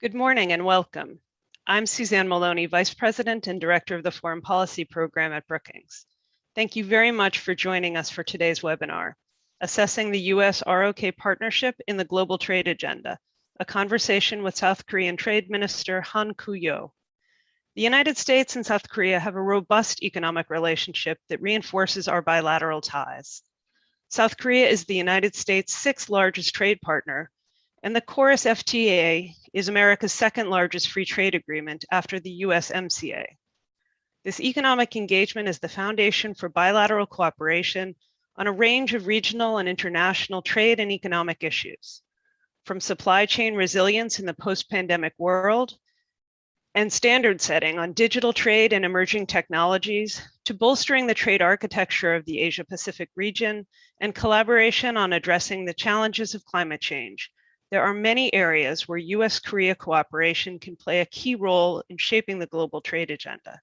Good morning and welcome. I'm Suzanne Maloney, Vice President and Director of the Foreign Policy Program at Brookings. Thank you very much for joining us for today's webinar, Assessing the US-ROK Partnership in the Global Trade Agenda, a conversation with South Korean Trade Minister Han-Koo. The United States and South Korea have a robust economic relationship that reinforces our bilateral ties. South Korea is the United States' sixth largest trade partner, and the Chorus FTA is America's second largest free trade agreement after the USMCA. This economic engagement is the foundation for bilateral cooperation on a range of regional and international trade and economic issues, from supply chain resilience in the post-pandemic world and standard setting on digital trade and emerging technologies, to bolstering the trade architecture of the Asia-Pacific region and collaboration on addressing the challenges of climate change. There are many areas where US Korea cooperation can play a key role in shaping the global trade agenda.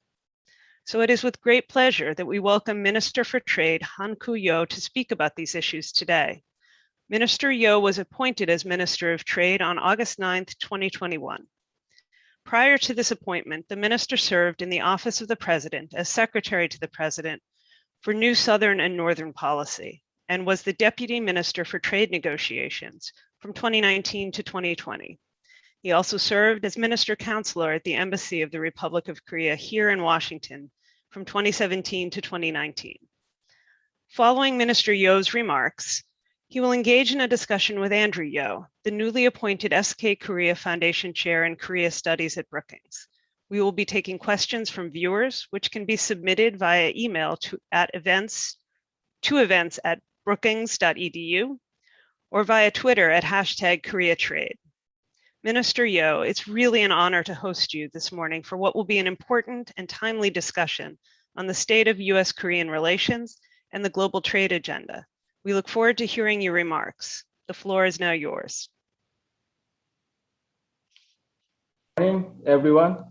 So it is with great pleasure that we welcome Minister for Trade Han-Koo to speak about these issues today. Minister Yo was appointed as Minister of Trade on August 9th, 2021. Prior to this appointment, the minister served in the Office of the President as Secretary to the President for New Southern and Northern Policy, and was the Deputy Minister for Trade Negotiations from 2019 to 2020. He also served as Minister Counselor at the Embassy of the Republic of Korea here in Washington from 2017 to 2019. Following Minister Yo's remarks, he will engage in a discussion with Andrew Yo, the newly appointed SK Korea Foundation Chair in Korea Studies at Brookings. We will be taking questions from viewers, which can be submitted via email to events at brookings.edu or via Twitter at #KoreaTrade. Minister Yo, it's really an honor to host you this morning for what will be an important and timely discussion on the state of US-Korean relations and the global trade agenda. We look forward to hearing your remarks. The floor is now yours. Good morning, everyone.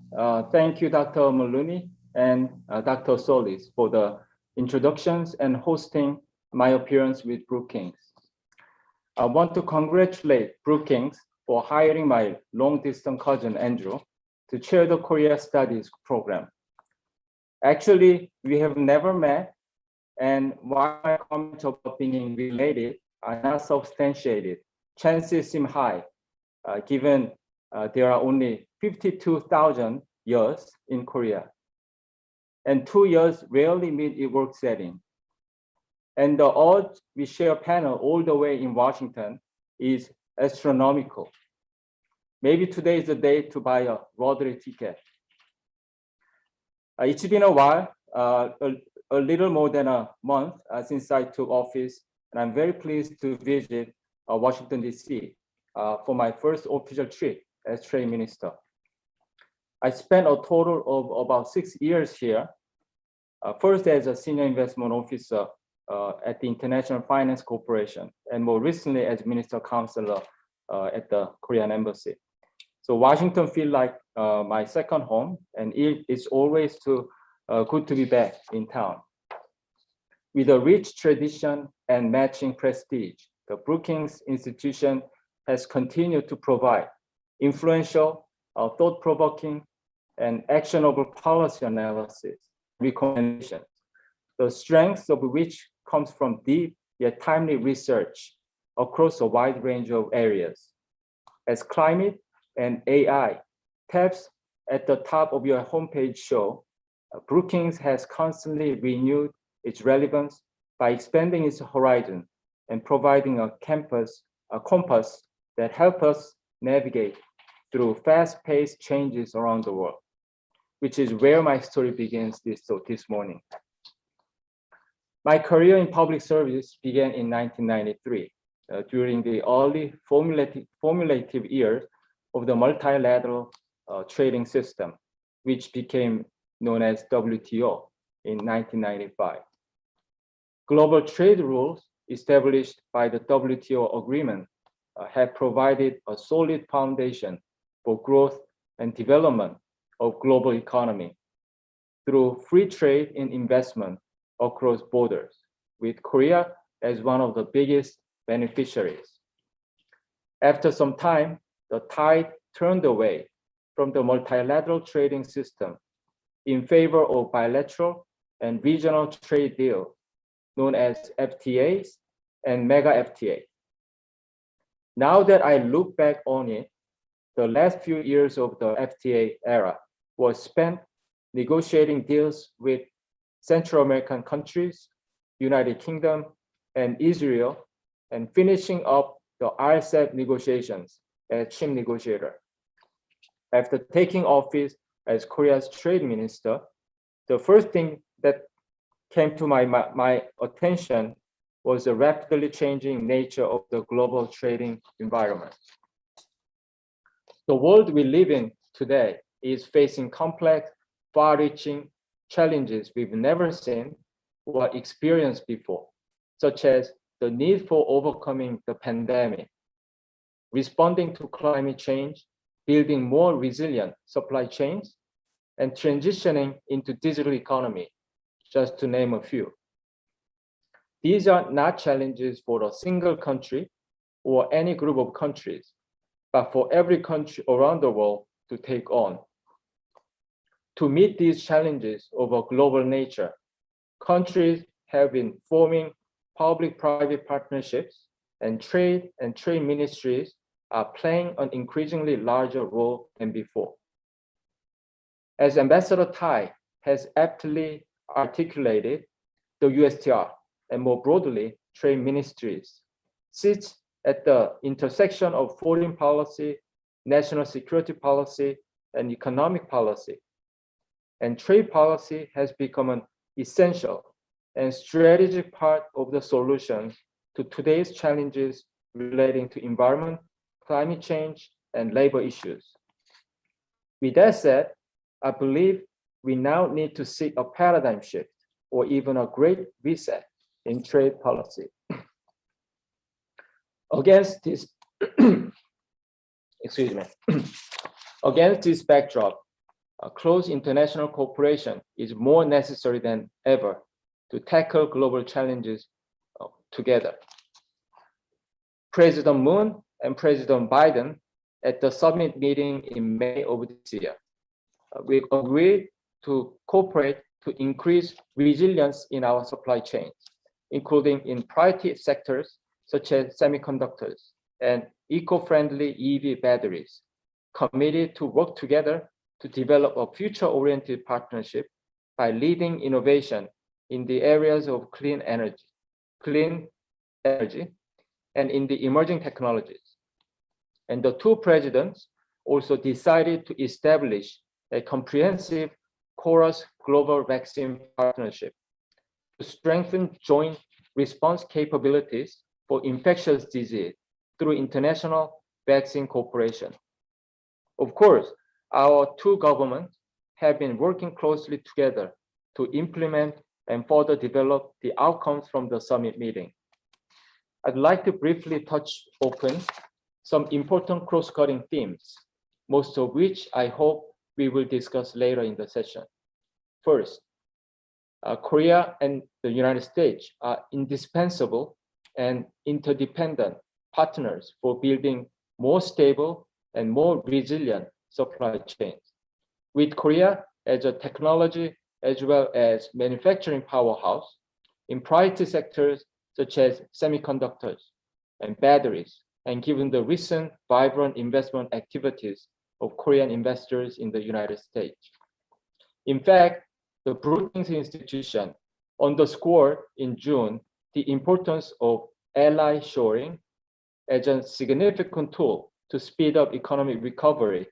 Thank you, Dr. Maloney and Dr. Solis for the introductions and hosting my appearance with Brookings. I want to congratulate Brookings for hiring my long-distance cousin, Andrew, to chair the Korea Studies program. Actually, we have never met, and while my comments about being related are not substantiated, chances seem high, given there are only 52,000 years in Korea, and 2 years rarely meet a work setting. And the odds we share a panel all the way in Washington is astronomical. Maybe today is the day to buy a lottery ticket. It's been a while, a little more than a month since I took office, and I'm very pleased to visit Washington, D.C. For my first official trip as Trade Minister. I spent a total of about 6 years here, first as a Senior Investment Officer at the International Finance Corporation, and more recently as Minister Counselor at the Korean Embassy. So Washington feels like my second home, and it's always good to be back in town. With a rich tradition and matching prestige, the Brookings institution has continued to provide influential, thought-provoking, and actionable policy analysis recommendations, the strength of which comes from deep yet timely research across a wide range of areas. As climate and AI tabs at the top of your homepage show, Brookings has constantly renewed its relevance by expanding its horizon and providing a compass that helps us navigate through fast-paced changes around the world, which is where my story begins this morning. My career in public service began in 1993, during the early formulative years of the multilateral trading system, which became known as WTO in 1995. Global trade rules established by the WTO agreement have provided a solid foundation for growth and development of global economy through free trade and investment across borders, with Korea as one of the biggest beneficiaries. After some time, the tide turned away from the multilateral trading system in favor of bilateral and regional trade deals known as FTAs and mega FTA. Now that I look back on it, the last few years of the FTA era was spent negotiating deals with Central American countries, United Kingdom, and Israel, and finishing up the RCEP negotiations as chief negotiator. After taking office as Korea's trade minister, the first thing that came to my attention was the rapidly changing nature of the global trading environment. The world we live in today is facing complex, far-reaching challenges we've never seen or experienced before, such as the need for overcoming the pandemic, responding to climate change, building more resilient supply chains, and transitioning into digital economy, just to name a few. These are not challenges for a single country or any group of countries, but for every country around the world to take on. To meet these challenges of a global nature, countries have been forming public-private partnerships, and trade ministries are playing an increasingly larger role than before. As Ambassador Tai has aptly articulated, the USTR, and more broadly, trade ministries, sits at the intersection of foreign policy, national security policy, and economic policy. And trade policy has become an essential and strategic part of the solution to today's challenges relating to environment, climate change, and labor issues. With that said, I believe we now need to seek a paradigm shift or even a great reset in trade policy. Against this, excuse me, against this backdrop, a close international cooperation is more necessary than ever to tackle global challenges together. President Moon and President Biden at the summit meeting in May of this year, we agreed to cooperate to increase resilience in our supply chains, including in priority sectors such as semiconductors and eco-friendly EV batteries, committed to work together to develop a future-oriented partnership by leading innovation in the areas of clean energy, and in the emerging technologies. And the two presidents also decided to establish a comprehensive Chorus Global Vaccine Partnership to strengthen joint response capabilities for infectious disease through international vaccine cooperation. Of course, our two governments have been working closely together to implement and further develop the outcomes from the summit meeting. I'd like to briefly touch upon some important cross-cutting themes, most of which I hope we will discuss later in the session. First, Korea and the United States are indispensable and interdependent partners for building more stable and more resilient supply chains. With Korea as a technology as well as manufacturing powerhouse in priority sectors such as semiconductors and batteries, and given the recent vibrant investment activities of Korean investors in the United States. In fact, the Brookings Institution underscored in June the importance of ally shoring as a significant tool to speed up economic recovery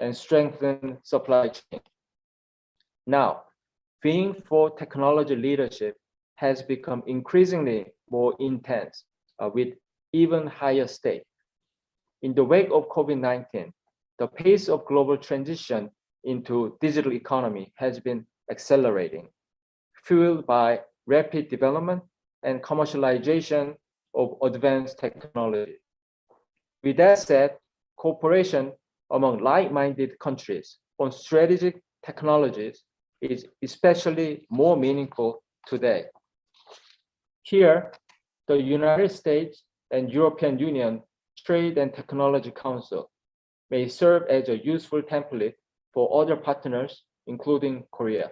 and strengthen supply chain. Now, being for technology leadership has become increasingly more intense with even higher stakes. In the wake of COVID-19, the pace of global transition into digital economy has been accelerating, fueled by rapid development and commercialization of advanced technology. With that said, cooperation among like-minded countries on strategic technologies is especially more meaningful today. Here, the United States and European Union Trade and Technology Council may serve as a useful template for other partners, including Korea.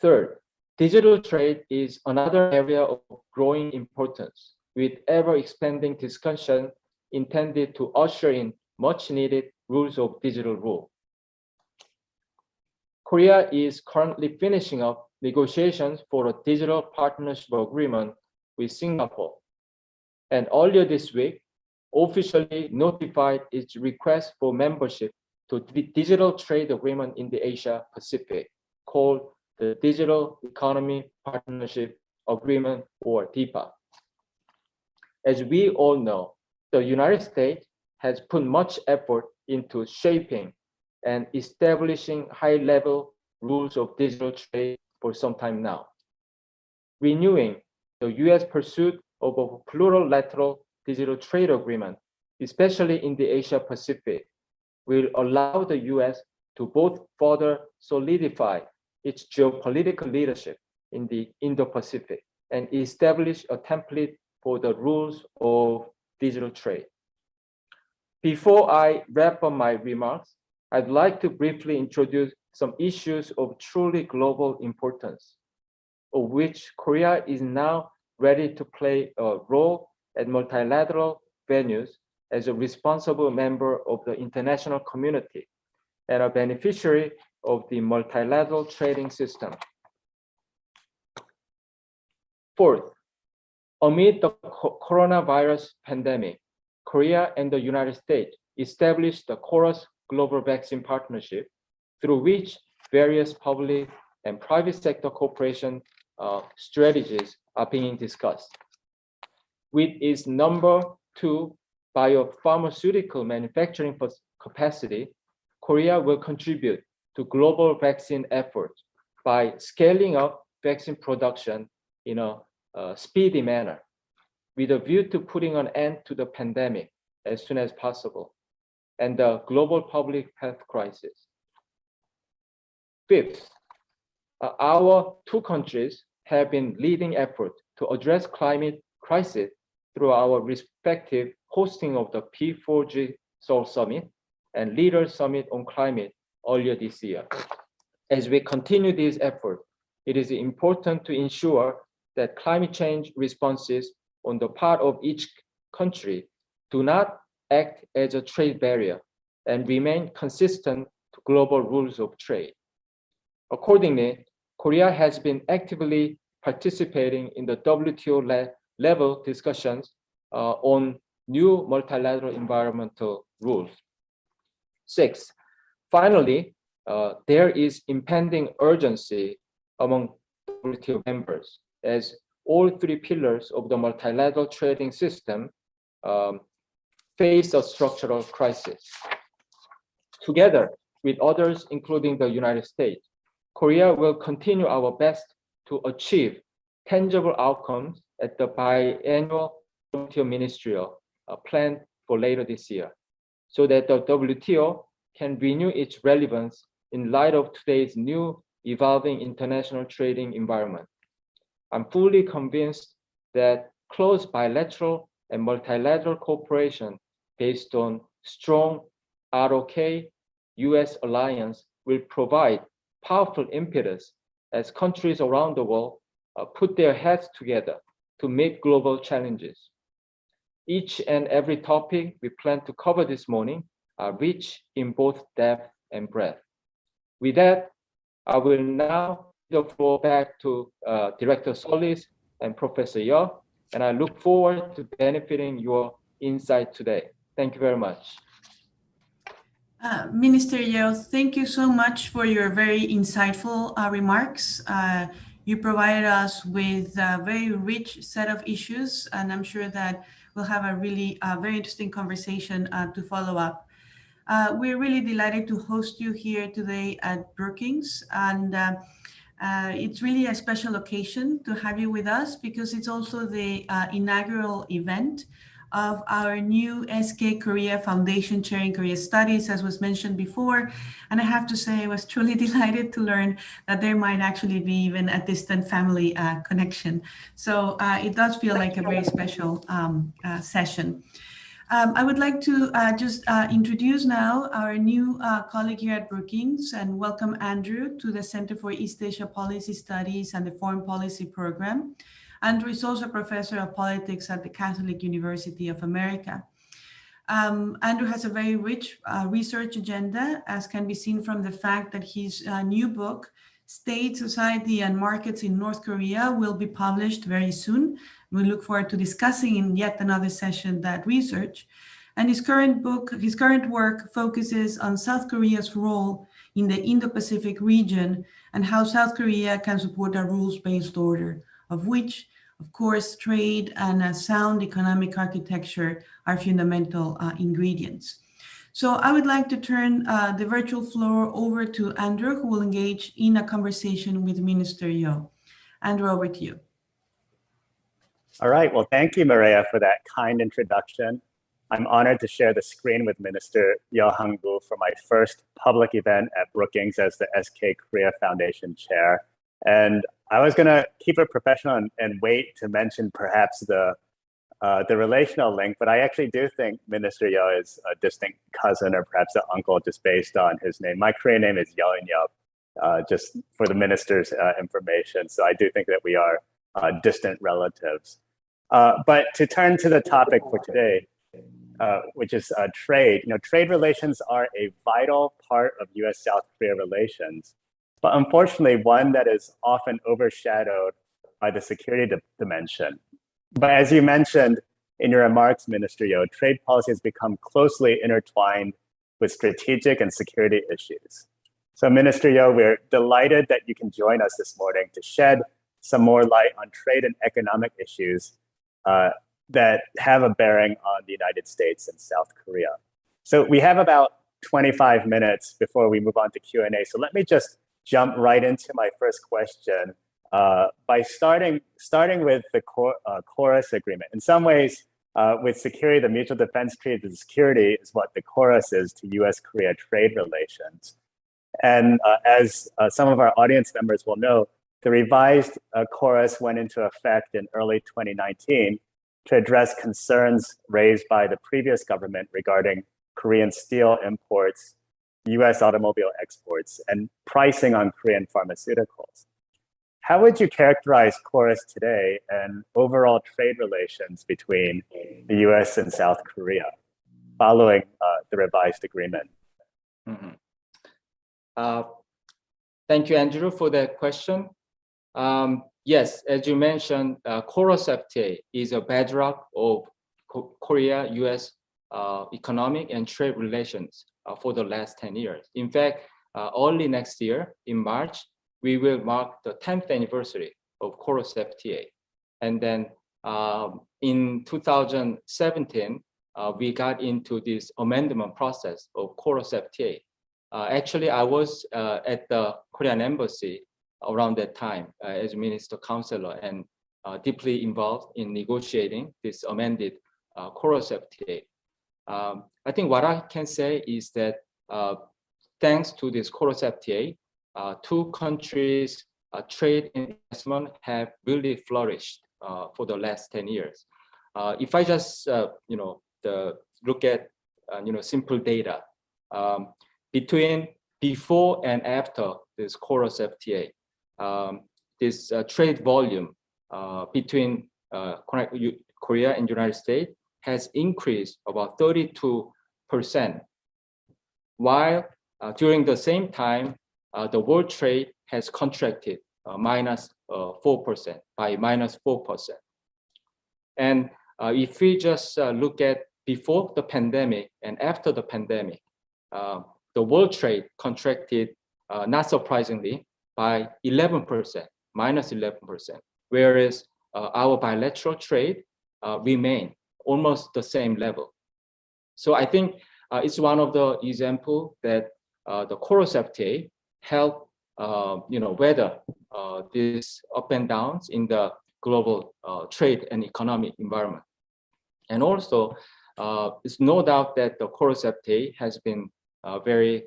Third, digital trade is another area of growing importance, with ever-expanding discussion intended to usher in much-needed rules of digital rule. Korea is currently finishing up negotiations for a digital partnership agreement with Singapore, and earlier this week, officially notified its request for membership to the Digital Trade Agreement in the Asia Pacific, called the Digital Economy Partnership Agreement, or DIPA. As we all know, the United States has put much effort into shaping and establishing high-level rules of digital trade for some time now. Renewing the U.S. pursuit of a plurilateral digital trade agreement, especially in the Asia Pacific, will allow the U.S. to both further solidify its geopolitical leadership in the Indo-Pacific and establish a template for the rules of digital trade. Before I wrap up my remarks, I'd like to briefly introduce some issues of truly global importance, of which Korea is now ready to play a role at multilateral venues as a responsible member of the international community and a beneficiary of the multilateral trading system. Fourth, amid the coronavirus pandemic, Korea and the United States established the KORUS Global Vaccine Partnership, through which various public and private sector cooperation strategies are being discussed. With its number 2 biopharmaceutical manufacturing capacity, Korea will contribute to global vaccine efforts by scaling up vaccine production in a speedy manner, with a view to putting an end to the pandemic as soon as possible and the global public health crisis. Fifth, our two countries have been leading efforts to address climate crisis through our respective hosting of the P4G Seoul Summit and Leaders Summit on Climate earlier this year. As we continue these efforts, it is important to ensure that climate change responses on the part of each country do not act as a trade barrier and remain consistent to global rules of trade. Accordingly, Korea has been actively participating in the WTO level discussions on new multilateral environmental rules. Sixth, finally, there is impending urgency among WTO members as all three pillars of the multilateral trading system face a structural crisis. Together with others, including the United States, Korea will continue our best to achieve tangible outcomes at the biannual WTO ministerial planned for later this year, so that the WTO can renew its relevance in light of today's new evolving international trading environment. I'm fully convinced that close bilateral and multilateral cooperation based on strong ROK US alliance will provide powerful impetus as countries around the world put their heads together to meet global challenges. Each and every topic we plan to cover this morning are rich in both depth and breadth. With that, I will now give the floor back to Director Solis and Professor Yeo, and I look forward to benefiting your insight today. Thank you very much. Minister Yeo, thank you so much for your very insightful remarks. You provided us with a very rich set of issues, and I'm sure that we'll have a really very interesting conversation to follow up. We're really delighted to host you here today at Brookings, and it's really a special occasion to have you with us because it's also the inaugural event of our new SK Korea Foundation Chairing Korea Studies, as was mentioned before. And I have to say, I was truly delighted to learn that there might actually be even a distant family connection. So it does feel like a very special session. I would like to just introduce now our new colleague here at Brookings and welcome Andrew to the Center for East Asia Policy Studies and the Foreign Policy Program. Andrew is also a professor of politics at the Catholic University of America. Andrew has a very rich research agenda, as can be seen from the fact that his new book, State, Society, and Markets in North Korea, will be published very soon. We look forward to discussing in yet another session that research. And his current work focuses on South Korea's role in the Indo-Pacific region and how South Korea can support a rules-based order, of which, of course, trade and a sound economic architecture are fundamental ingredients. So I would like to turn the virtual floor over to Andrew, who will engage in a conversation with Minister Yo. Andrew, over to you. All right, well, thank you, Maria, for that kind introduction. I'm honored to share the screen with Minister Yo Han-Koo for my first public event at Brookings as the SK Korea Foundation Chair. And I was gonna keep it professional and wait to mention perhaps the relational link, but I actually do think Minister Yo is a distant cousin or perhaps an uncle just based on his name. My Korean name is Yo and Yo, just for the minister's information. So I do think that we are distant relatives. But to turn to the topic for today, which is trade. Trade relations are a vital part of U.S.-South Korea relations, but unfortunately one that is often overshadowed by the security dimension. But as you mentioned in your remarks, Minister Yo, trade policy has become closely intertwined with strategic and security issues. So Minister Yo, we're delighted that you can join us this morning to shed some more light on trade and economic issues that have a bearing on the United States and South Korea. So we have about 25 minutes before we move on to Q&A. So let me just jump right into my first question by starting with the chorus agreement. In some ways, with security, the Mutual Defense Treaty, the security is what the chorus is to U.S.-Korea trade relations. And as some of our audience members will know, the revised chorus went into effect in early 2019 to address concerns raised by the previous government regarding Korean steel imports, U.S. automobile exports, and pricing on Korean pharmaceuticals. How would you characterize chorus today and overall trade relations between the U.S. and South Korea following the revised agreement? Thank you, Andrew, for that question. Yes, as you mentioned, chorus FTA is a bedrock of Korea-U.S. Economic and trade relations for the last 10 years. In fact, early next year, in March, we will mark the 10th anniversary of chorus FTA. And then in 2017, we got into this amendment process of chorus FTA. Actually, I was at the Korean embassy around that time as minister counselor and deeply involved in negotiating this amended chorus FTA. I think what I can say is that thanks to this chorus FTA, two countries' trade and investment have really flourished for the last 10 years. If I just look at simple data between before and after this chorus FTA, this trade volume between Korea and United States has increased about 32%, while during the same time, the world trade has contracted minus 4%, by minus 4%. And if we just look at before the pandemic and after the pandemic, the world trade contracted, not surprisingly, by 11%, minus 11%, whereas our bilateral trade remained almost the same level. So I think it's one of the examples that the chorus FTA help weather these up and downs in the global trade and economic environment. And also, it's no doubt that the chorus FTA has been very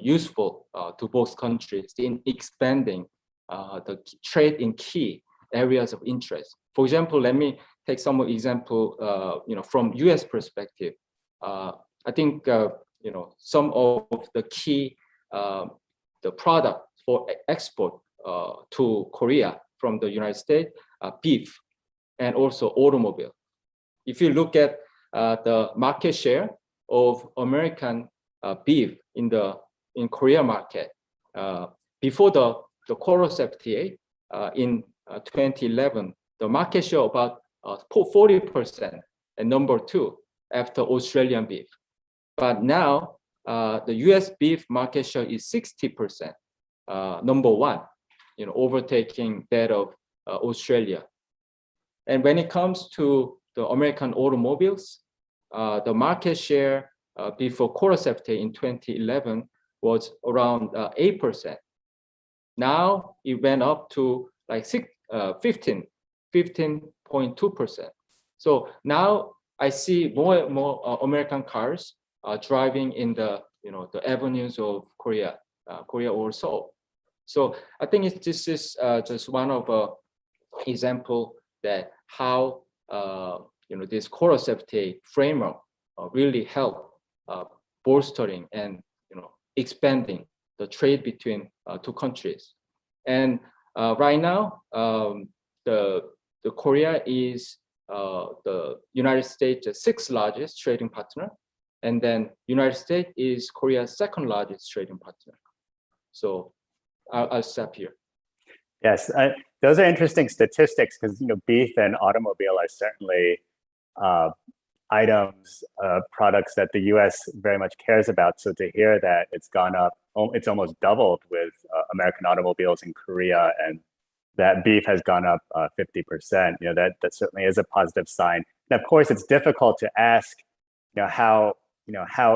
useful to both countries in expanding the trade in key areas of interest. For example, let me take some example, from U.S. perspective, I think some of the key the product for export to Korea from the United States, beef, and also automobile. If you look at the market share of American beef in Korea market before the Chorus FTA in 2011, the market share about 40%, and number 2 after Australian beef. But now the U.S. beef market share is 60%, number 1, overtaking that of Australia. And when it comes to the American automobiles, the market share before Chorus FTA in 2011 was around 8%. Now it went up to like 15.2%. So now I see more and more American cars driving in the avenues of Korea or Seoul. So I think this is just one of example that how this Chorus FTA framework really help bolstering and expanding the trade between two countries. And right now, the Korea is the United States' 6th largest trading partner, and then United States is Korea's 2nd largest trading partner. So I'll stop here. Yes, those are interesting statistics because beef and automobile are certainly items, products that the U.S. very much cares about. So to hear that it's gone up, it's almost doubled with American automobiles in Korea, and that beef has gone up 50%. That certainly is a positive sign. And of course, it's difficult to ask, how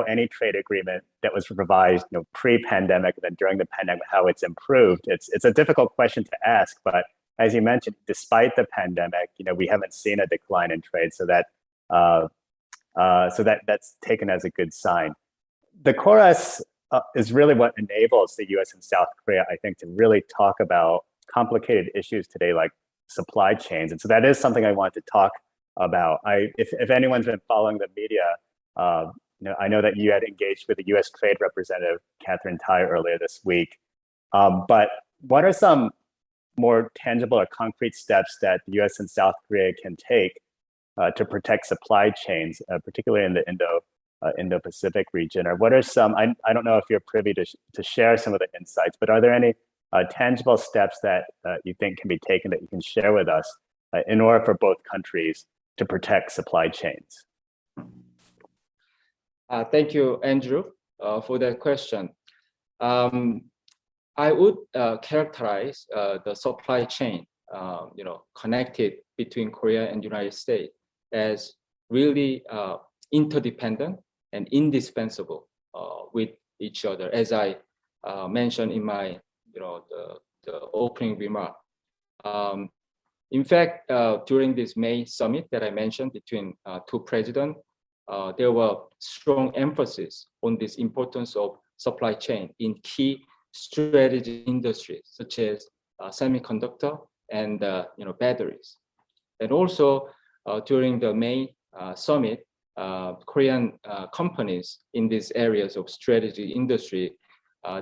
any trade agreement that was revised, pre-pandemic and then during the pandemic, how it's improved. It's a difficult question to ask, but as you mentioned, despite the pandemic, we haven't seen a decline in trade, so that's taken as a good sign. The Chorus is really what enables the U.S. and South Korea, I think, to really talk about complicated issues today, like supply chains. And so that is something I want to talk about. If anyone's been following the media, I know that you had engaged with the U.S. Trade Representative, Catherine Tai, earlier this week. But what are some more tangible or concrete steps that the U.S. and South Korea can take to protect supply chains, particularly in the Indo-Pacific region? Or what are some, I don't know if you're privy to share some of the insights, but are there any tangible steps that you think can be taken that you can share with us in order for both countries to protect supply chains? Thank you, Andrew, for that question. I would characterize the supply chain, connected between Korea and the United States as really interdependent and indispensable with each other, as I mentioned in my, the opening remark. In fact, during this May summit that I mentioned between two presidents, there were strong emphasis on this importance of supply chain in key strategic industries such as semiconductor and batteries. And also during the May summit, Korean companies in these areas of strategic industry,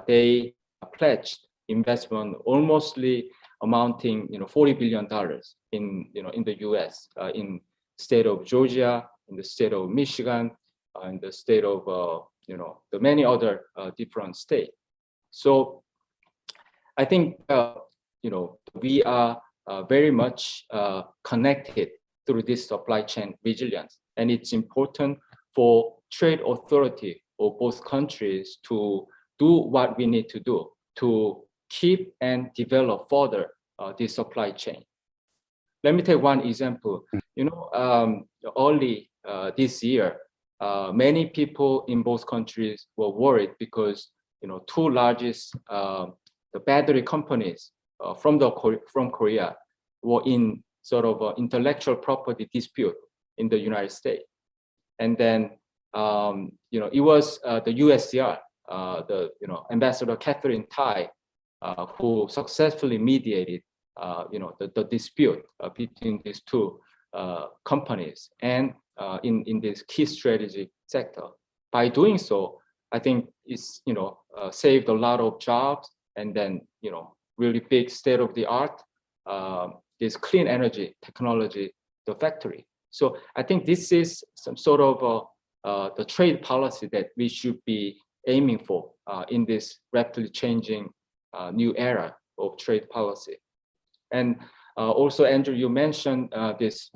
they pledged investment almostly amounting $40 billion in the U.S. In state of Georgia, in the state of Michigan, in the state of the many other different states. So I think we are very much connected through this supply chain resilience, and it's important for trade authority of both countries to do what we need to do to keep and develop further this supply chain. Let me take one example. Early this year, many people in both countries were worried because two largest the battery companies from Korea were in sort of intellectual property dispute in the United States, and then it was the USCR, Ambassador Catherine Tai, who successfully mediated the dispute between these two companies and in this key strategic sector. By doing so, I think it's saved a lot of jobs, and then really big state-of-the-art this clean energy technology, the factory. So I think this is some sort of the trade policy that we should be aiming for in this rapidly changing new era of trade policy. And also, Andrew, you mentioned this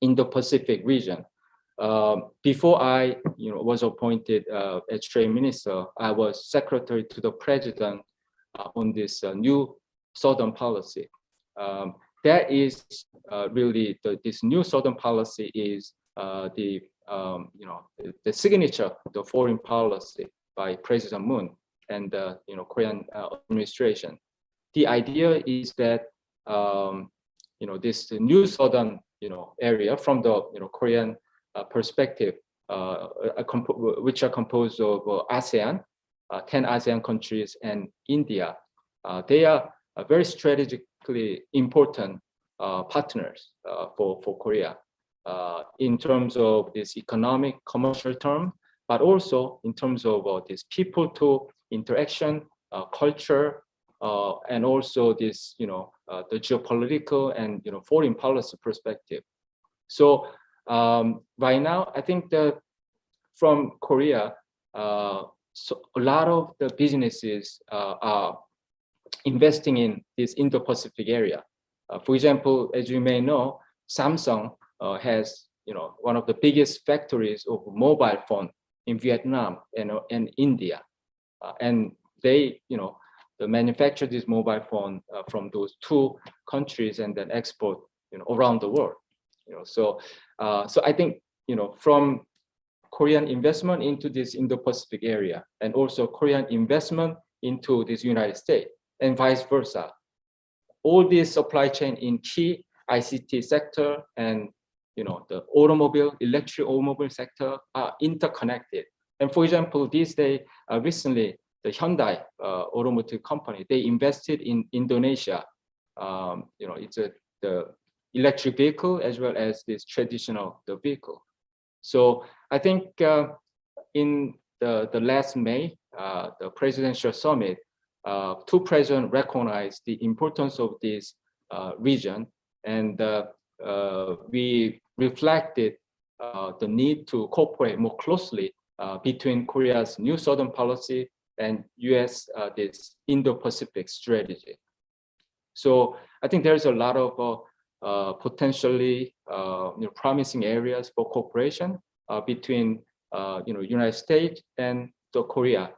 Indo-Pacific region. Before I was appointed as trade minister, I was secretary to the president on this new Southern policy. That is really this new Southern policy is the signature of the foreign policy by President Moon and the Korean administration. The idea is that this new Southern area from the Korean perspective, which are composed of ASEAN, 10 ASEAN countries, and India. They are very strategically important partners for Korea in terms of this economic, commercial term, but also in terms of this people-to interaction, culture, and also this the geopolitical and foreign policy perspective. So right now, I think that from Korea, so a lot of the businesses are investing in this Indo-Pacific area. For example, as you may know, Samsung has one of the biggest factories of mobile phone in Vietnam and India, and they manufacture this mobile phone from those two countries and then export around the world. So I think from Korean investment into this Indo-Pacific area, and also Korean investment into this United States, and vice versa. All this supply chain in key ICT sector and the electric automobile sector are interconnected. And for example, these days, recently, the Hyundai automotive company, they invested in Indonesia. It's the electric vehicle as well as this traditional vehicle. So I think in the last May, the presidential summit, two presidents recognized the importance of this region, and we reflected the need to cooperate more closely between Korea's new Southern policy and U.S. This Indo-Pacific strategy. So I think there's a lot of potentially promising areas for cooperation between United States and Korea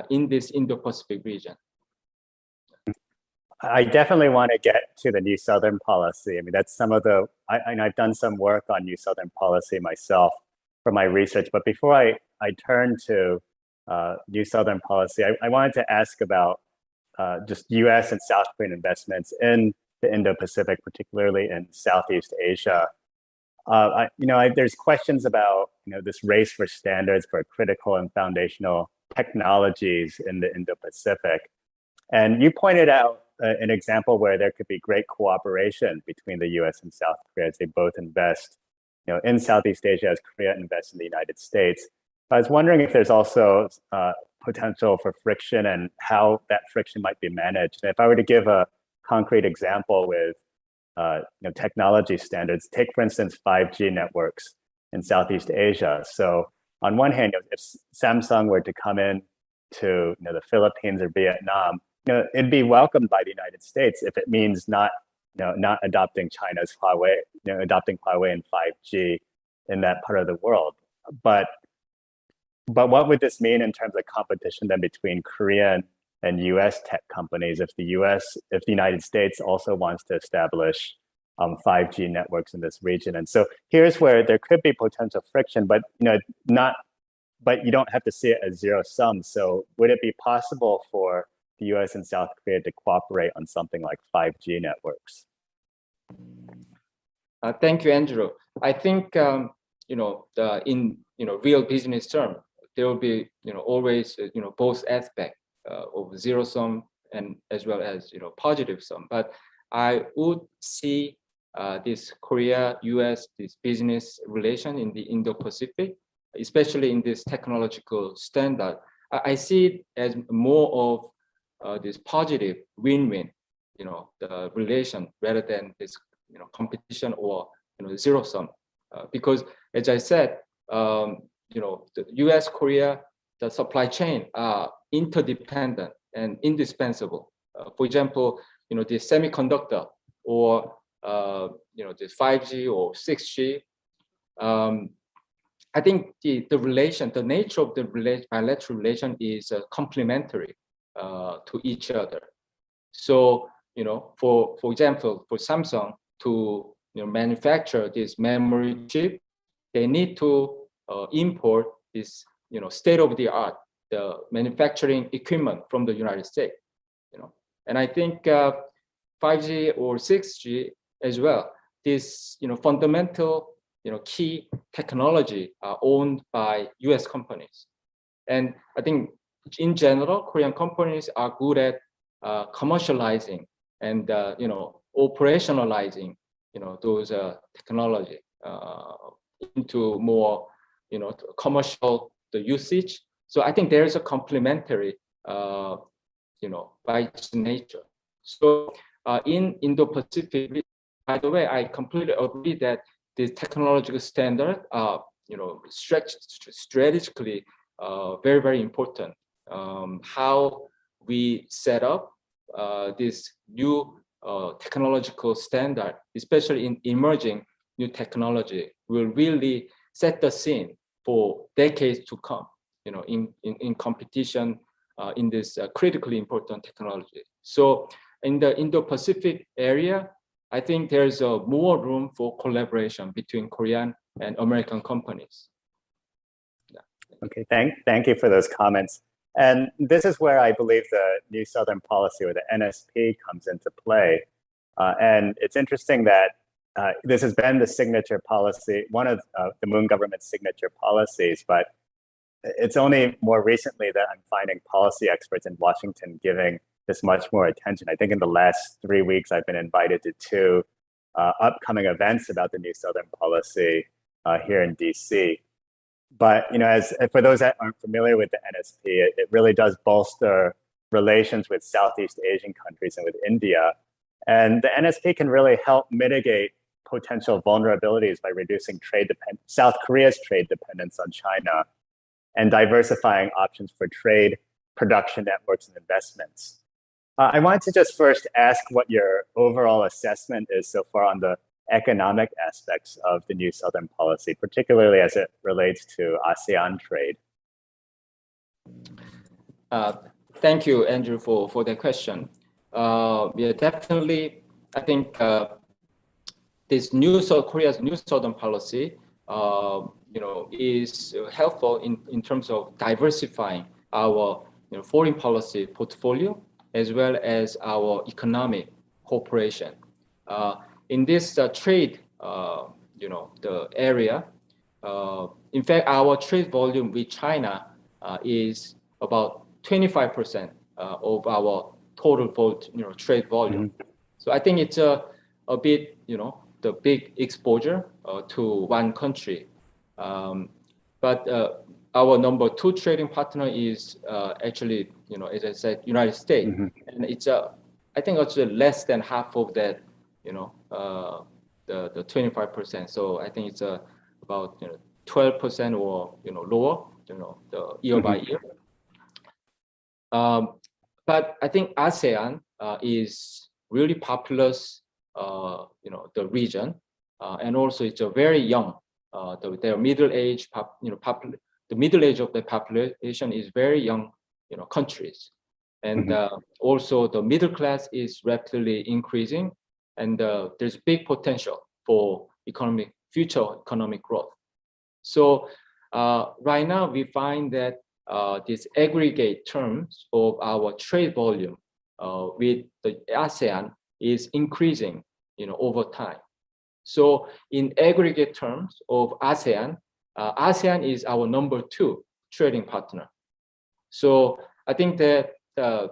in this Indo-Pacific region. I definitely want to get to the New Southern policy. I mean, that's some of I've done some work on New Southern policy myself for my research. But before I turn to New Southern policy, I wanted to ask about just U.S. and South Korean investments in the Indo-Pacific, particularly in Southeast Asia. There's questions about this race for standards for critical and foundational technologies in the Indo-Pacific. And you pointed out an example where there could be great cooperation between the U.S. and South Korea as they both invest in Southeast Asia as Korea invests in the United States. I was wondering if there's also potential for friction and how that friction might be managed. And if I were to give a concrete example with technology standards, take for instance 5G networks in Southeast Asia. So on one hand, if Samsung were to come in to the Philippines or Vietnam, it'd be welcomed by the United States if it means not adopting China's Huawei, adopting Huawei and 5G in that part of the world. But what would this mean in terms of competition then between Korean and U.S. tech companies if the United States also wants to establish 5G networks in this region? And so here's where there could be potential friction, but but you don't have to see it as zero sum. So would it be possible for the U.S. and South Korea to cooperate on something like 5G networks? Thank you, Andrew. I think in real business term, there will be always both aspects of zero sum and as well as positive sum. But I would see this Korea-US this business relation in the Indo-Pacific, especially in this technological standard. I see it as more of this positive win-win, the relation rather than this, competition or zero sum. Because as I said, the U.S. Korea, the supply chain are interdependent and indispensable. For example, the semiconductor or the 5G or 6G. I think the relation, the nature of the bilateral relation is complementary to each other. So, for example, for Samsung to manufacture this memory chip, they need to import this state-of-the-art the manufacturing equipment from the United States. And I think 5G or 6G as well, this fundamental key technology are owned by US companies. And I think in general, Korean companies are good at commercializing and operationalizing those technology into more commercial the usage. So I think there is a complementary by its nature. So in Indo-Pacific, by the way, I completely agree that the technological standard are strategically very, very important. How we set up this new technological standard, especially in emerging new technology, will really set the scene for decades to come, in competition in this critically important technology. So in the Indo-Pacific area, I think there's more room for collaboration between Korean and American companies. Yeah. Okay, thank you for those comments. And this is where I believe the New Southern Policy, or the NSP, comes into play. And it's interesting that this has been the signature policy, one of the Moon government's signature policies, but it's only more recently that I'm finding policy experts in Washington giving this much more attention. I think in the last 3 weeks, I've been invited to 2 upcoming events about the New Southern Policy here in DC. But as for those that aren't familiar with the NSP, it really does bolster relations with Southeast Asian countries and with India. And the NSP can really help mitigate potential vulnerabilities by reducing South Korea's trade dependence on China and diversifying options for trade, production networks, and investments. I wanted to just first ask what your overall assessment is so far on the economic aspects of the New Southern Policy, particularly as it relates to ASEAN trade. Thank you, Andrew, for that question. Yeah, definitely, I think this Korea's New Southern Policy, is helpful in terms of diversifying our foreign policy portfolio as well as our economic cooperation. In this trade, the area, in fact, our trade volume with China is about 25% of our total trade volume. Mm-hmm. So I think it's a bit, the big exposure to one country. But our number 2 trading partner is actually, as I said, United States, mm-hmm. and it's I think it's less than half of that, the 25%. So I think it's about 12% or lower, the year by year. But I think ASEAN is really populous, the region, and also it's a very young. Their middle age, the middle age of the population is very young, countries, and mm-hmm. Also the middle class is rapidly increasing, and there's big potential for future economic growth. So right now we find that these aggregate terms of our trade volume with the ASEAN is increasing, over time. So in aggregate terms of ASEAN, ASEAN is our number 2 trading partner. So I think that the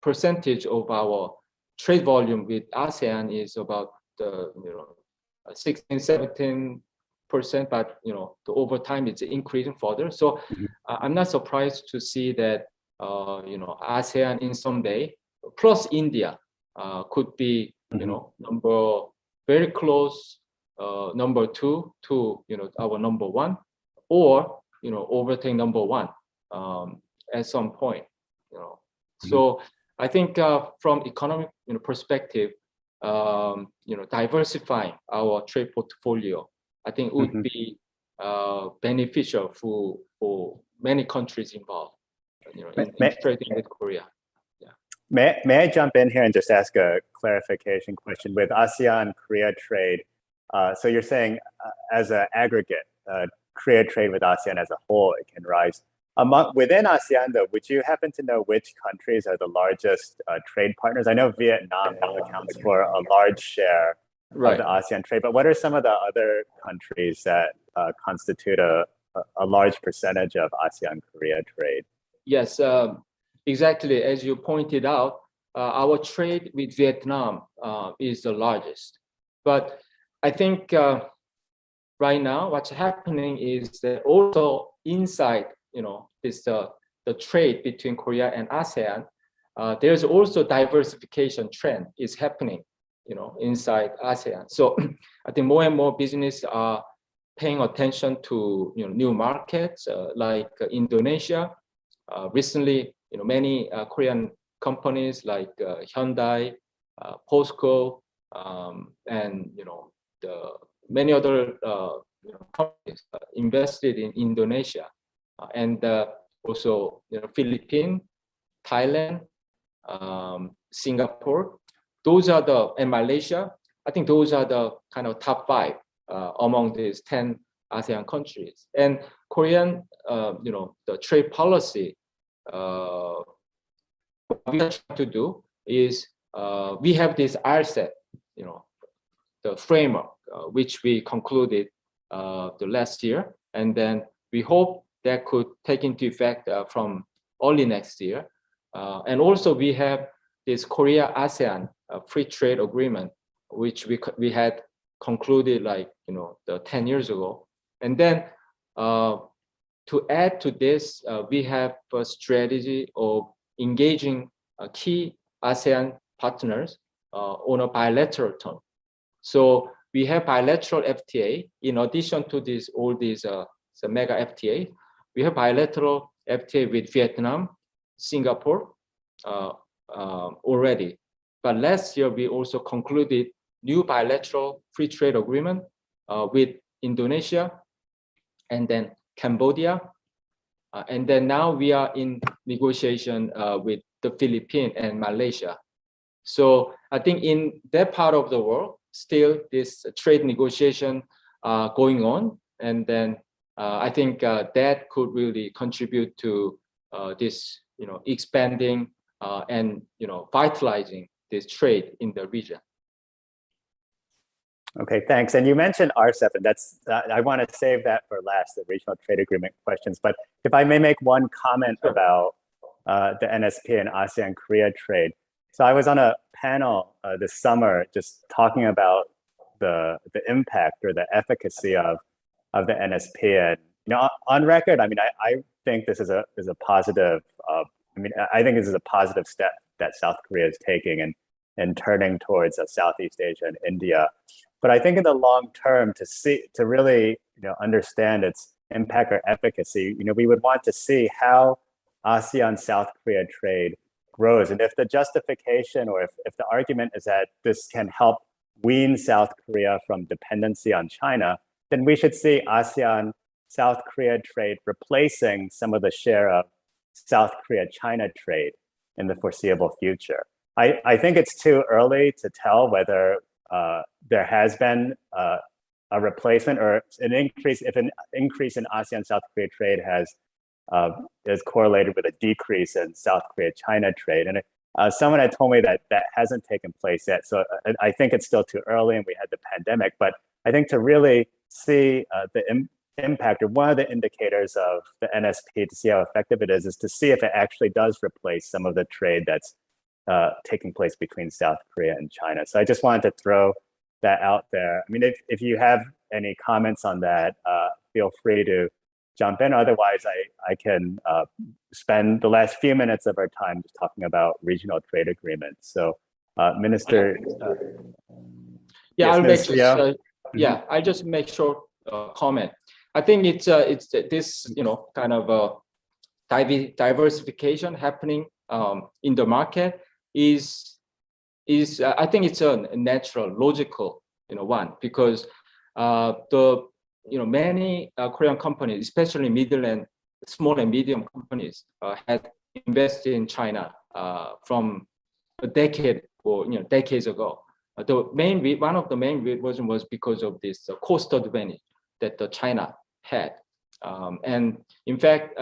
percentage of our trade volume with ASEAN is about 16, 17%, but over time it's increasing further. So I'm not surprised to see that ASEAN in some day plus India could be number very close number 2 to our number 1, or overtake number 1 at some point. So I think from economic perspective, diversifying our trade portfolio, I think would be beneficial for many countries involved in trading with Korea. May I jump in here and just ask a clarification question with ASEAN-Korea trade? So you're saying as an aggregate, Korea trade with ASEAN as a whole, it can rise. Within ASEAN, though, would you happen to know which countries are the largest trade partners? I know Vietnam accounts for a large share of the ASEAN trade, but what are some of the other countries that constitute a large percentage of ASEAN-Korea trade? Yes, exactly. As you pointed out, our trade with Vietnam is the largest. But I think right now what's happening is that also inside, this the trade between Korea and ASEAN, there's also diversification trend is happening, inside ASEAN. So I think more and more business are paying attention to new markets like Indonesia. Recently, many Korean companies like Hyundai, POSCO, and the many other companies invested in Indonesia, and also Philippines, Thailand, Singapore. Those are and Malaysia. I think those are the kind of top 5 among these 10 ASEAN countries. And Korean, the trade policy. What we are trying to do is we have this RCEP, the framework, which we concluded the last year, and then we hope that could take into effect from early next year. And also we have this Korea-ASEAN free trade agreement, which we had concluded 10 years ago. And then to add to this, we have a strategy of engaging key ASEAN partners on a bilateral term. So we have bilateral FTA in addition to all these mega FTA. We have bilateral FTA with Vietnam, Singapore already. But last year we also concluded new bilateral free trade agreement with Indonesia, and then Cambodia, and then now we are in negotiation with the Philippines and Malaysia. So I think in that part of the world, still this trade negotiation going on, and then I think that could really contribute to this, expanding and vitalizing this trade in the region. Okay, thanks. And you mentioned RCEP, and I want to save that for last, the regional trade agreement questions. But if I may make one comment about the NSP and ASEAN-Korea trade. So I was on a panel this summer just talking about the impact or the efficacy of the NSP. And on record, I think this is a positive. I think this is a positive step that South Korea is taking and turning towards Southeast Asia and India. But I think in the long term, to really understand its impact or efficacy, we would want to see how ASEAN-South Korea trade grows. And if the justification or if the argument is that this can help wean South Korea from dependency on China, then we should see ASEAN-South Korea trade replacing some of the share of South Korea-China trade in the foreseeable future. I think it's too early to tell whether there has been a replacement or an increase, if an increase in ASEAN-South Korea trade is correlated with a decrease in South Korea-China trade. And someone had told me that hasn't taken place yet. So I think it's still too early and we had the pandemic, but I think to really see the impact, or one of the indicators of the NSP to see how effective it is to see if it actually does replace some of the trade that's taking place between South Korea and China. So I just wanted to throw that out there. I mean, if you have any comments on that, feel free to jump in. Otherwise, I can spend the last few minutes of our time just talking about regional trade agreements. So, Minister. Yeah, yes, I'll just make short comment. I think it's this kind of diversification happening in the market is I think it's a natural, logical one, because many Korean companies, especially middle and small and medium companies, had invested in China from a decade or decades ago. One of the main reasons was because of this cost advantage that China had, and in fact,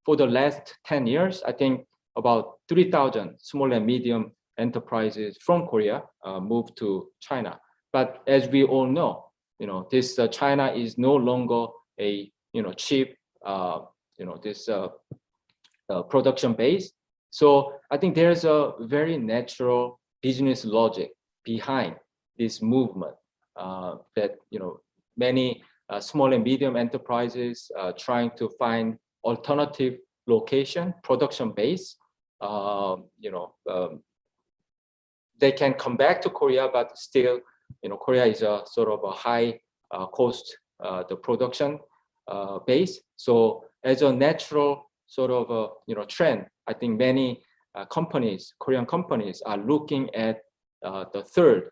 for the last 10 years, I think about 3,000 small and medium enterprises from Korea moved to China. But as we all know, this China is no longer a cheap this production base. So I think there's a very natural business logic behind this movement that many small and medium enterprises trying to find alternative location, production base. They can come back to Korea, but still, Korea is a sort of a high cost the production base. So as a natural sort of trend, I think many Korean companies are looking at the third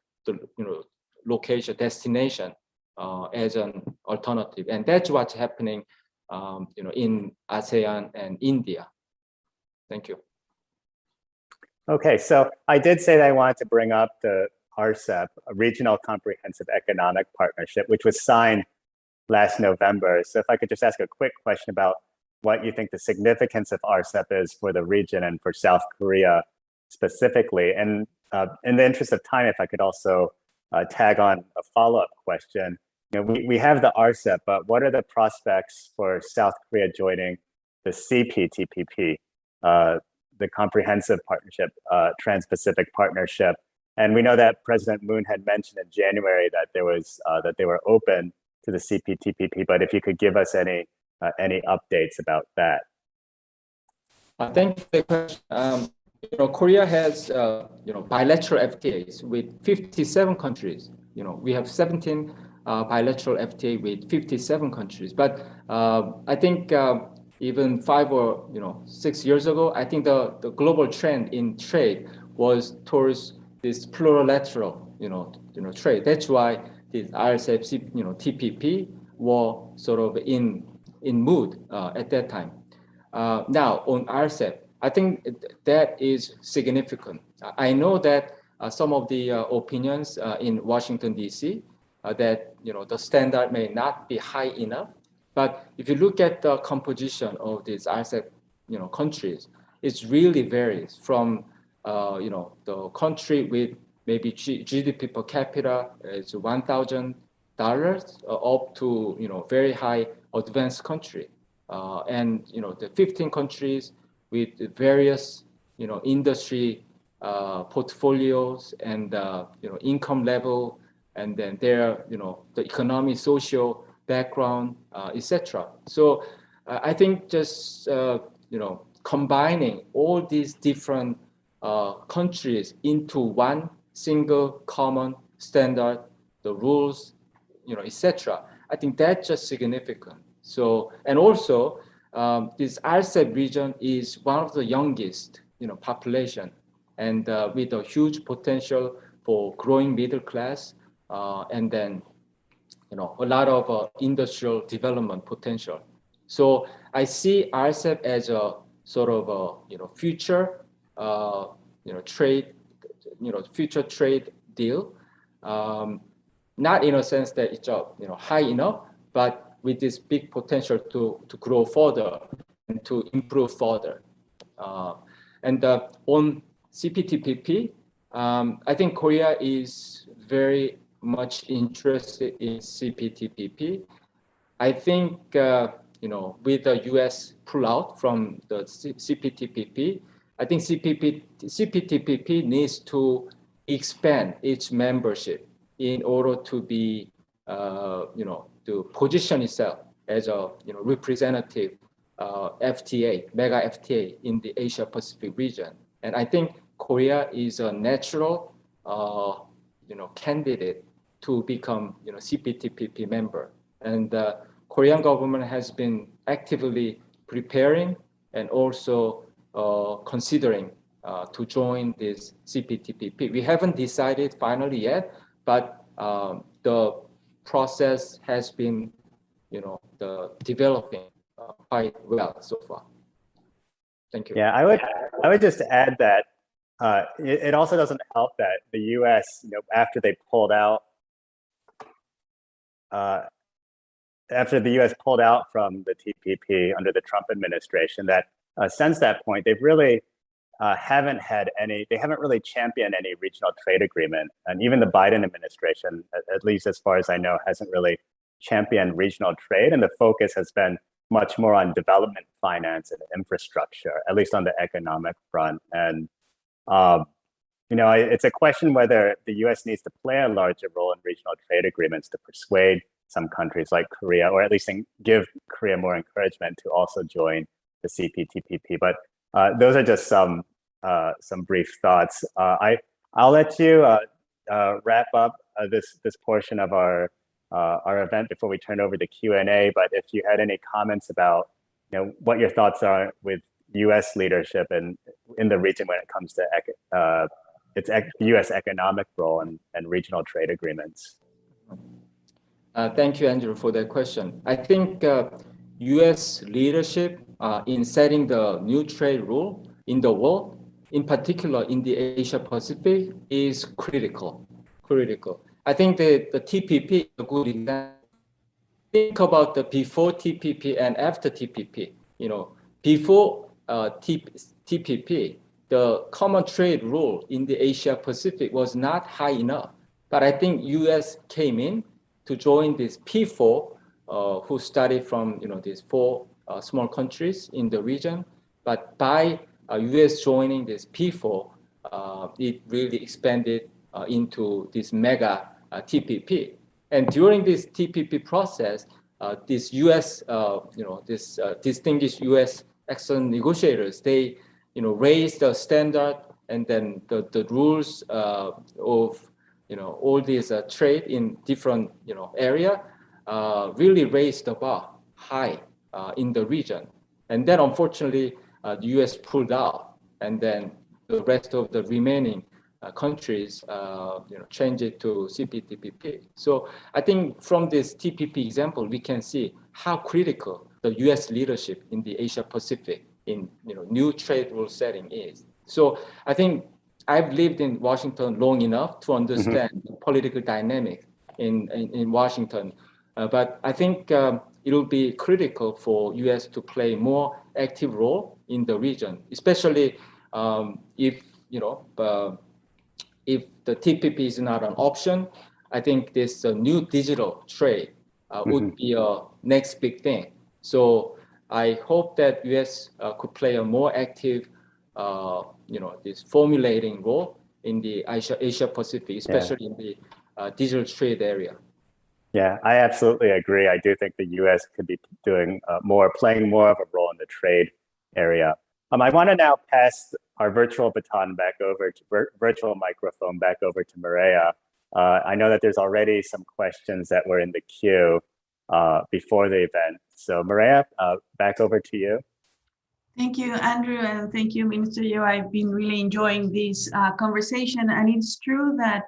location destination as an alternative, and that's what's happening in ASEAN and India. Thank you. Okay, so I did say that I wanted to bring up the RCEP, a Regional Comprehensive Economic Partnership, which was signed last November. So if I could just ask a quick question about what you think the significance of RCEP is for the region and for South Korea specifically. And in the interest of time, if I could also tag on a follow-up question. We have the RCEP, but what are the prospects for South Korea joining the CPTPP, the Comprehensive Partnership, Trans-Pacific Partnership? And we know that President Moon had mentioned in January that there was that they were open to the CPTPP. But if you could give us any updates about that. Thank you for the question. Korea has bilateral FTAs with 57 countries. We have 17 bilateral FTA with 57 countries. But I think even 5 or 6 years ago, I think the global trend in trade was towards this plurilateral trade. That's why the RCEP, TPP were sort of in mood at that time. Now on RCEP, I think that is significant. I know that some of the opinions in Washington, D.C., that the standard may not be high enough. But if you look at the composition of these RCEP countries, it really varies from the country with maybe GDP per capita is $1,000 up to very high advanced country, and the 15 countries with various industry portfolios and income level, and then their the economic social background, etc. So I think just combining all these different countries into one single common standard, the rules, etc. I think that's just significant. So, and also this RCEP region is one of the youngest population, and with a huge potential for growing middle class, and then a lot of industrial development potential. So I see RCEP as a sort of a future trade future trade deal, not in a sense that it's high enough, but with this big potential to grow further and to improve further. And on CPTPP, I think Korea is very much interested in CPTPP. I think with the U.S. pullout from the CPTPP, I think CPTPP needs to expand its membership in order to be, to position itself as a representative FTA, mega FTA in the Asia Pacific region. And I think Korea is a natural, candidate to become, CPTPP member. And the Korean government has been actively preparing and also considering to join this CPTPP. We haven't decided finally yet, but the process has been, developing quite well so far. Thank you. Yeah, I would just add that it also doesn't help that the U.S., after they pulled out, after the U.S. pulled out from the TPP under the Trump administration, that since that point, they've really they haven't really championed any regional trade agreement. And even the Biden administration, at least as far as I know, hasn't really championed regional trade. And the focus has been much more on development finance and infrastructure, at least on the economic front. And, it's a question whether the U.S. needs to play a larger role in regional trade agreements to persuade some countries like Korea, or at least give Korea more encouragement to also join the CPTPP. But those are just some brief thoughts. I'll let you wrap up this portion of our event before we turn over to Q&A. But if you had any comments about what your thoughts are with U.S. leadership in the region when it comes to its U.S. economic role and regional trade agreements. Thank you, Andrew, for that question. I think U.S. leadership in setting the new trade rule in the world, in particular in the Asia Pacific, is critical. I think the TPP is a good example. Think about the before TPP and after TPP. Before TPP, the common trade rule in the Asia Pacific was not high enough. But I think U.S. came in to join this P4, who started from these 4 small countries in the region. But by U.S. joining this P4, it really expanded into this mega TPP. And during this TPP process, this U.S. Distinguished U.S. excellent negotiators, they raised the standard, and then the rules of all these trade in different area really raised the bar high in the region. And then unfortunately the U.S. pulled out, and then the rest of the remaining countries changed it to CPTPP. So I think from this TPP example, we can see how critical the U.S. leadership in the Asia Pacific in new trade rule setting is. So I think I've lived in Washington long enough to understand the political dynamic in Washington. But I think it will be critical for U.S. to play more active role in the region, especially if the TPP is not an option. I think this new digital trade would be a next big thing. So I hope that U.S. Could play a more active, this formulating role in the Asia Pacific, especially in the digital trade area. Yeah, I absolutely agree. I do think the U.S. could be doing playing more of a role in the trade area. I want to now pass our virtual baton back over to virtual microphone back over to Maria. I know that there's already some questions that were in the queue before the event. So Maria, back over to you. Thank you, Andrew, and thank you, Minister Yo. I've been really enjoying this conversation, and it's true that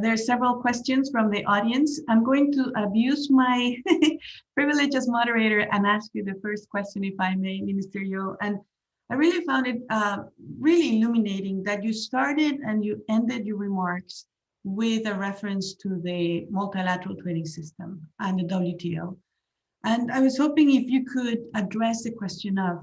there are several questions from the audience. I'm going to abuse my privilege as moderator and ask you the first question, if I may, Minister Yo. And I really found it really illuminating that you started and you ended your remarks with a reference to the multilateral trading system and the WTO. And I was hoping if you could address the question of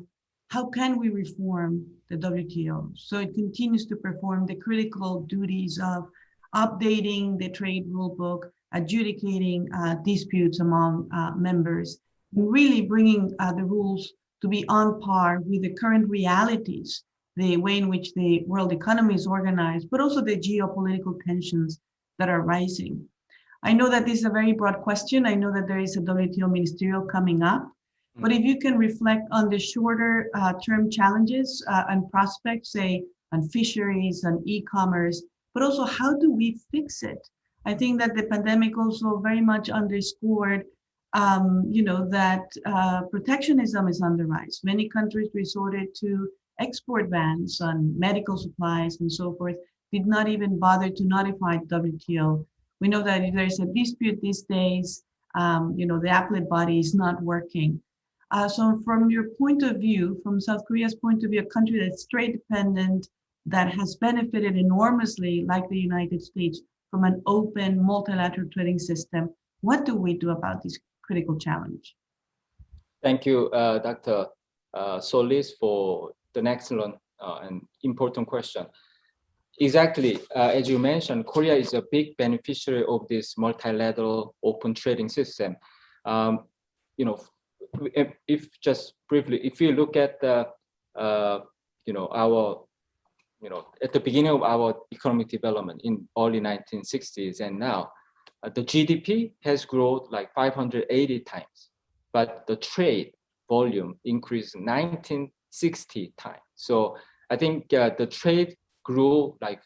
how can we reform the WTO so it continues to perform the critical duties of updating the trade rule book, adjudicating disputes among members, and really bringing the rules to be on par with the current realities the way in which the world economy is organized, but also the geopolitical tensions that are rising. I know that this is a very broad question. I know that there is a WTO ministerial coming up, but if you can reflect on the shorter term challenges and prospects, say on fisheries, on e-commerce, but also how do we fix it? I think that the pandemic also very much underscored that protectionism is on the rise. Many countries resorted to export bans on medical supplies and so forth, did not even bother to notify WTO. We know that if there's a dispute these days, the appellate body is not working. So from your point of view, from South Korea's point of view, a country that's trade dependent, that has benefited enormously, like the United States, from an open multilateral trading system, what do we do about this critical challenge? Thank you, Dr. Solis, for the excellent and important question. Exactly, as you mentioned, Korea is a big beneficiary of this multilateral open trading system. If just briefly, if you look at the, at the beginning of our economic development in early 1960s and now, the GDP has grown like 580 times, but the trade volume increased 1960 times. So I think the trade grew like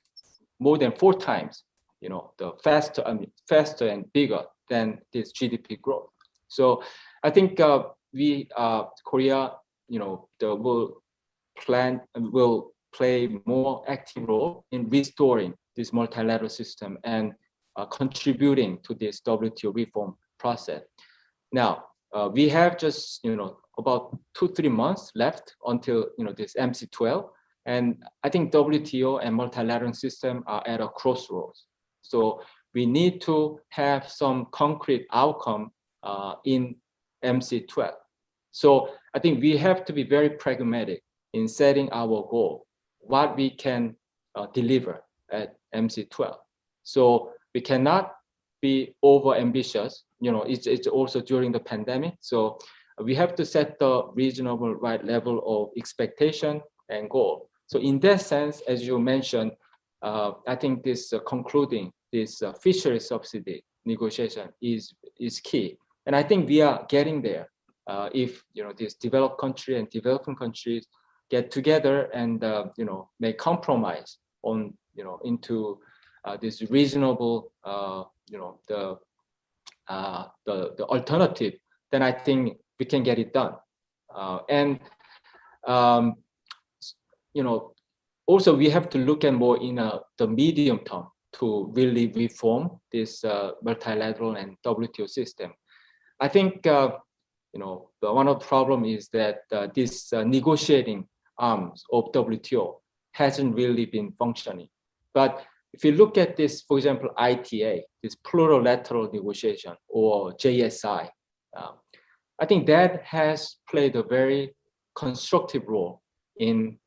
more than 4 times, the faster and bigger than this GDP growth. So I think Korea, will play more active role in restoring this multilateral system and contributing to this WTO reform process. Now, we have just, about 2-3 months left until, this MC12. And I think WTO and multilateral system are at a crossroads. So we need to have some concrete outcome in MC12. So I think we have to be very pragmatic in setting our goal, what we can deliver at MC12. So we cannot be over ambitious. It's also during the pandemic. So we have to set the reasonable right level of expectation and goal. So in that sense, as you mentioned, I think this concluding this fishery subsidy negotiation is key. And I think we are getting there. If this developed country and developing countries get together and make compromise on into this reasonable the alternative, then I think we can get it done. Also we have to look at more in the medium term to really reform this multilateral and WTO system. I think one of the problem is that this negotiating arms of WTO hasn't really been functioning. But if you look at this, for example, ITA, this plurilateral negotiation, or JSI, I think that has played a very constructive role in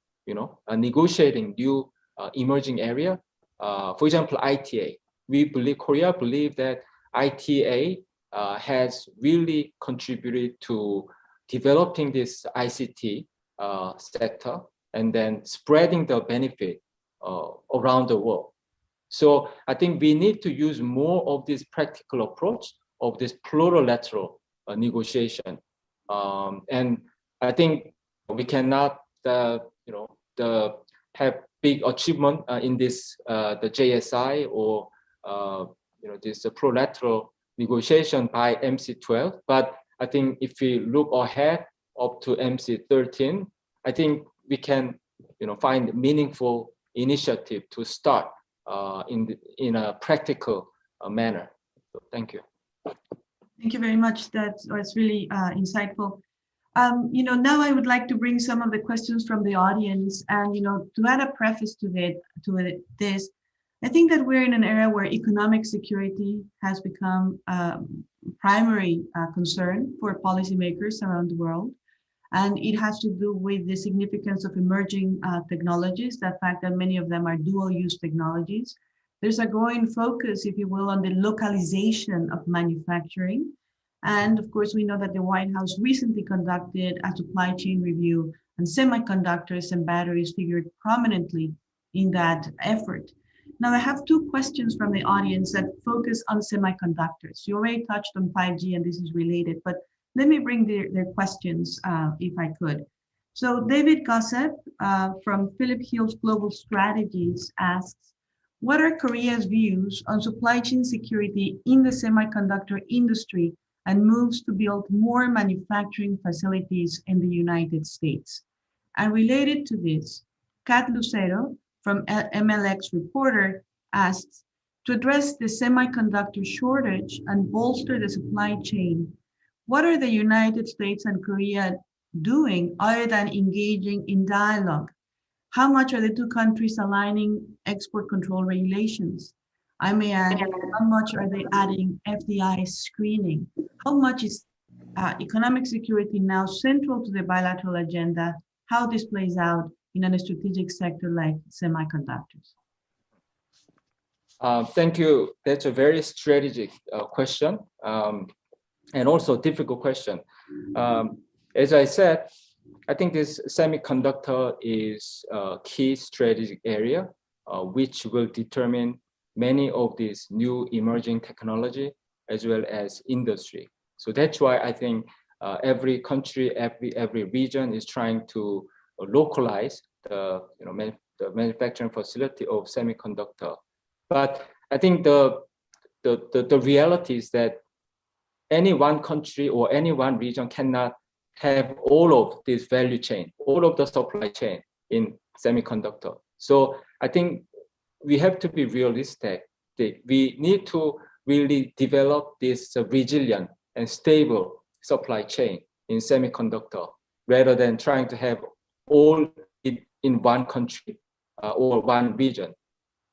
negotiating new emerging area. For example, ITA, Korea believe that ITA has really contributed to developing this ICT sector and then spreading the benefit around the world. So I think we need to use more of this practical approach of this plurilateral negotiation. And I think we cannot have big achievement in this the JSI or this plurilateral negotiation by MC12. But I think if we look ahead up to MC13, I think we can find meaningful initiative to start in a practical manner. So thank you. Thank you very much. That's really insightful. Now I would like to bring some of the questions from the audience, and to add a preface to this, I think that we're in an era where economic security has become a primary concern for policymakers around the world. And it has to do with the significance of emerging technologies, the fact that many of them are dual-use technologies. There's a growing focus, if you will, on the localization of manufacturing. And of course, we know that the White House recently conducted a supply chain review and semiconductors and batteries figured prominently in that effort. Now, I have two questions from the audience that focus on semiconductors. You already touched on 5G, and this is related, but let me bring their questions if I could. So David Gossett from Philip Hills Global Strategies asks, what are Korea's views on supply chain security in the semiconductor industry and moves to build more manufacturing facilities in the United States? And related to this, Kat Lucero from MLX Reporter asks, to address the semiconductor shortage and bolster the supply chain, what are the United States and Korea doing other than engaging in dialogue? How much are the two countries aligning export control regulations? I may add, how much are they adding FDI screening? How much is economic security now central to the bilateral agenda? How this plays out in a strategic sector like semiconductors? Thank you. That's a very strategic question and also difficult question. As I said, I think this semiconductor is a key strategic area, which will determine many of these new emerging technology as well as industry. So that's why I think every country, every region is trying to localize the manufacturing facility of semiconductor. But I think the reality is that any one country or any one region cannot have all of this value chain, all of the supply chain in semiconductor. So I think we have to be realistic. We need to really develop this resilient and stable supply chain in semiconductor rather than trying to have all in one country or one region.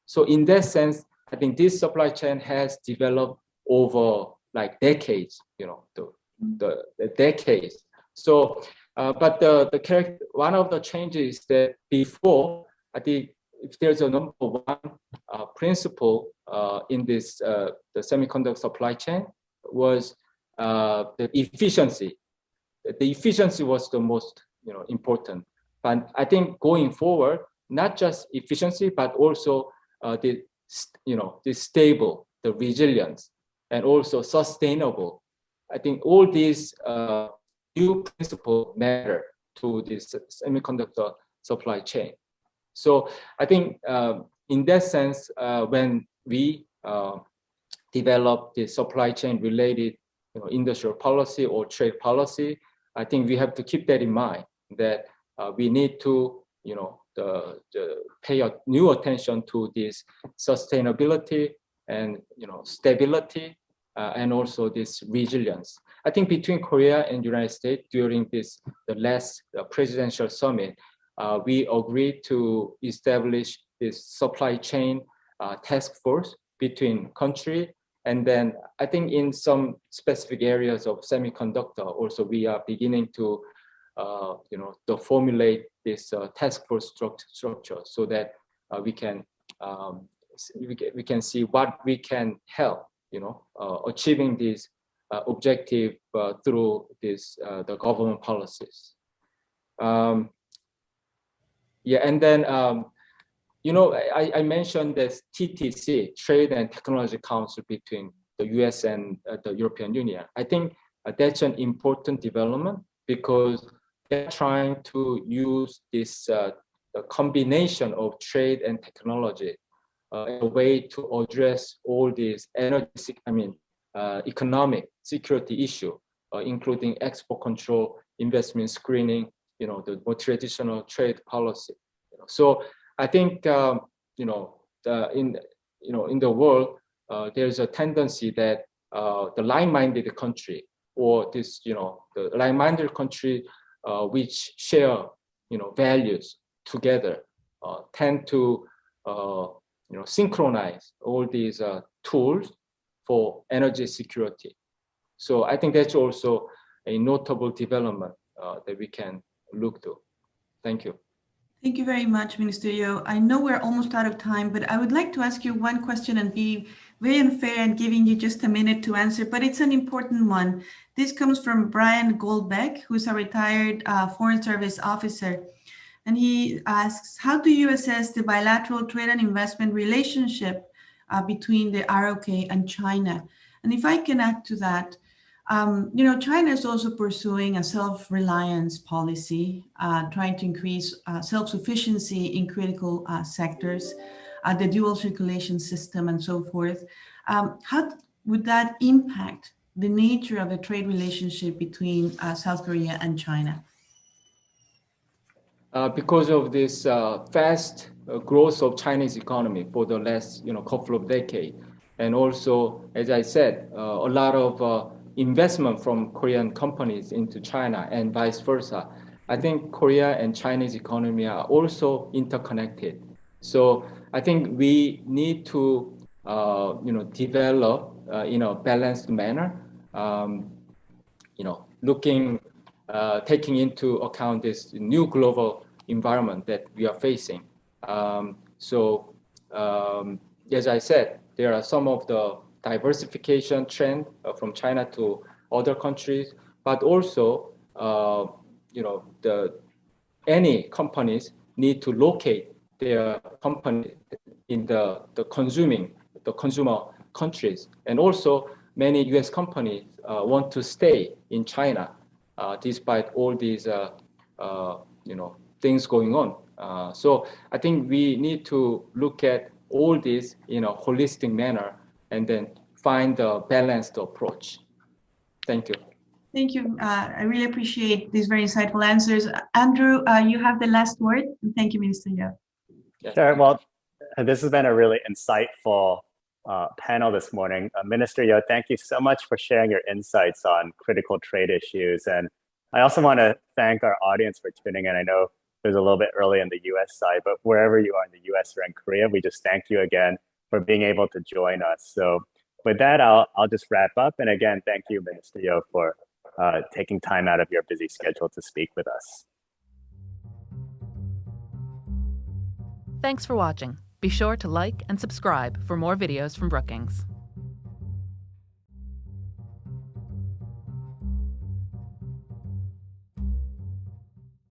So in that sense, I think this supply chain has developed over like decades, the decades. So, but one of the changes that before, I think if there's a number one principle in this the semiconductor supply chain was the efficiency. The efficiency was the most important. But I think going forward, not just efficiency, but also the stable, the resilience, and also sustainable. I think all these new principles matter to this semiconductor supply chain. So I think in that sense, when we develop the supply chain related industrial policy or trade policy, I think we have to keep that in mind, that we need to pay a new attention to this sustainability and stability and also this resilience. I think between Korea and United States during the last presidential summit, we agreed to establish this supply chain task force between countries. And then I think in some specific areas of semiconductor, also we are beginning to formulate this task force structure so that we can see what we can help achieving this objective through this the government policies. Yeah, and then I mentioned this TTC, Trade and Technology Council between the US and the European Union. I think that's an important development because they're trying to use this combination of trade and technology a way to address all these economic security issue, including export control, investment screening, the more traditional trade policy. So I think in the world there's a tendency that the like-minded country or this the like-minded country which share values together tend to synchronize all these tools for energy security. So I think that's also a notable development that we can look to. Thank you. Thank you very much, Minister Yo. I know we're almost out of time, but I would like to ask you one question and be very unfair and giving you just a minute to answer, but it's an important one. This comes from Brian Goldbeck, who's a retired Foreign Service officer. And he asks, how do you assess the bilateral trade and investment relationship between the ROK and China? And if I can add to that, China is also pursuing a self-reliance policy, trying to increase self-sufficiency in critical sectors, the dual circulation system, and so forth. How would that impact the nature of the trade relationship between South Korea and China? Because of this fast growth of Chinese economy for the last couple of decades, and also, as I said, a lot of investment from Korean companies into China and vice versa. I think Korea and Chinese economy are also interconnected. So I think we need to develop in a balanced manner, taking into account this new global environment that we are facing. As I said, there are some of the diversification trend from China to other countries, but also, any companies need to locate their company in the consumer countries, and also many U.S. companies want to stay in China despite all these things going on. So I think we need to look at all this in a holistic manner and then find a balanced approach. Thank you. Thank you. I really appreciate these very insightful answers. Andrew, you have the last word. Thank you, Minister Yo. Yes. Sure. Well, this has been a really insightful panel this morning. Minister Yo, thank you so much for sharing your insights on critical trade issues. And I also want to thank our audience for tuning in. I know it was a little bit early on the US side, but wherever you are in the US or in Korea, we just thank you again for being able to join us. So with that, I'll just wrap up. And again, thank you, Minister Yo, for taking time out of your busy schedule to speak with us. Thanks for watching. Be sure to like and subscribe for more videos from Brookings.